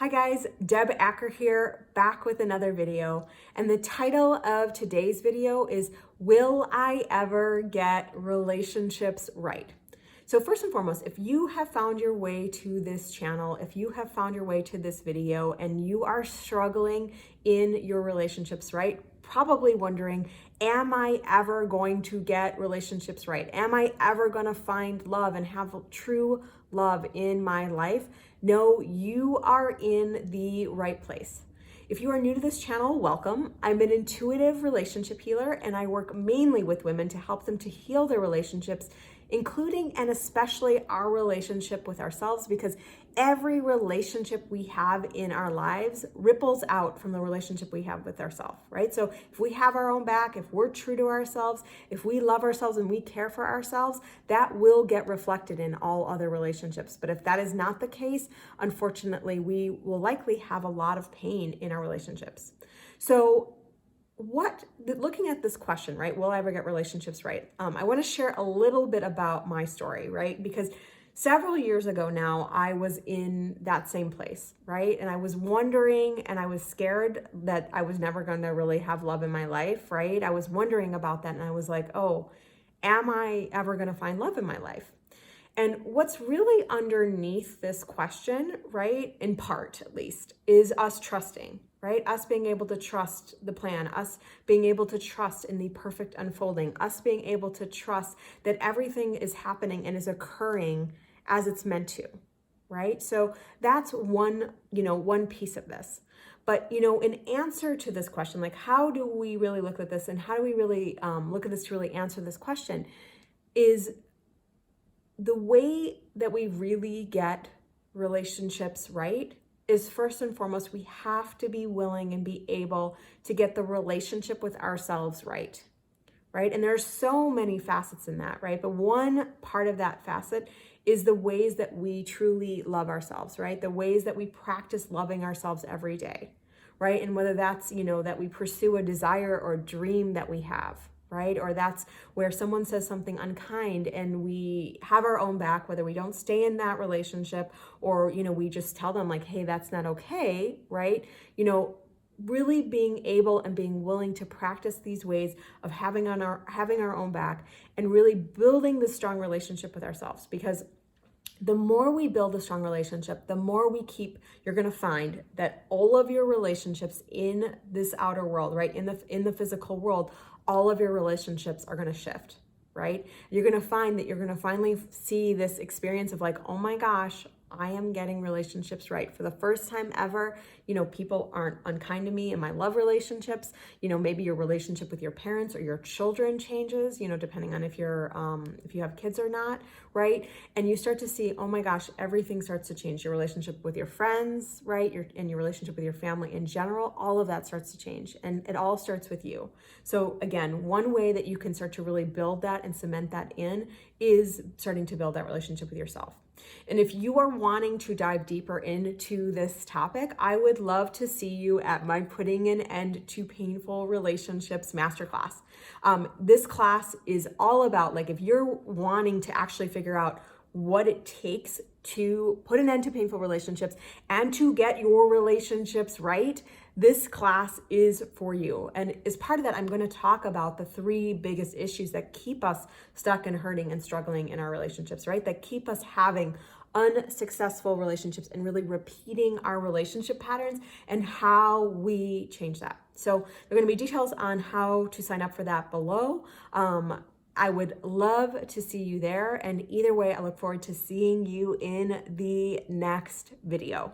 Hi guys, Deb Acker here, back with another video. And the title of today's video is, Will I Ever Get Relationships Right? So first and foremost, if you have found your way to this channel, if you have found your way to this video and you are struggling in your relationships, right? Probably wondering, am I ever going to get relationships right? Am I ever going to find love and have true love in my life? No, you are in the right place. If you are new to this channel, welcome. I'm an intuitive relationship healer and I work mainly with women to help them to heal their relationships, including and especially our relationship with ourselves, because every relationship we have in our lives ripples out from the relationship we have with ourselves, right? So if we have our own back, if we're true to ourselves, if we love ourselves and we care for ourselves, that will get reflected in all other relationships. But if that is not the case, unfortunately, we will likely have a lot of pain in our relationships. So looking at this question, right? Will I ever get relationships right? I want to share a little bit about my story, right? Because several years ago now, I was in that same place, right? And I was wondering and I was scared that I was never going to really have love in my life, right? I was wondering about that and I was like, oh, am I ever going to find love in my life? And what's really underneath this question, right, in part at least, is us trusting, right? Us being able to trust the plan, us being able to trust in the perfect unfolding, us being able to trust that everything is happening and is occurring as it's meant to, right? So that's one piece of this. But, in answer to this question, like how do we really look at this and how do we really look at this to really answer this question is the way that we really get relationships right is first and foremost, we have to be willing and be able to get the relationship with ourselves right? And there's so many facets in that, right? But one part of that facet is the ways that we truly love ourselves, right? The ways that we practice loving ourselves every day, right? And whether that's, that we pursue a desire or dream that we have, right? Or that's where someone says something unkind and we have our own back, whether we don't stay in that relationship or, we just tell them like, hey, that's not okay, right? Really being able and being willing to practice these ways of having our own back and really building this strong relationship with ourselves. Because the more we build a strong relationship, the more you're going to find that all of your relationships in this outer world, right, in the physical world, all of your relationships are going to shift, right? You're going to find that you're going to finally see this experience of like, oh my gosh, I am getting relationships right. For the first time ever, people aren't unkind to me in my love relationships. Maybe your relationship with your parents or your children changes, depending on if you have kids or not, right? And you start to see, oh my gosh, everything starts to change. Your relationship with your friends, right? And your relationship with your family in general, all of that starts to change. And it all starts with you. So again, one way that you can start to really build that and cement that in is starting to build that relationship with yourself. And if you are wanting to dive deeper into this topic, I would love to see you at my Putting an End to Painful Relationships Masterclass. This class is all about, like, if you're wanting to actually figure out what it takes to put an end to painful relationships and to get your relationships right, this class is for you. And as part of that, I'm going to talk about the 3 biggest issues that keep us stuck and hurting and struggling in our relationships, right? That keep us having unsuccessful relationships and really repeating our relationship patterns and how we change that. So there are going to be details on how to sign up for that below. I would love to see you there. And either way, I look forward to seeing you in the next video.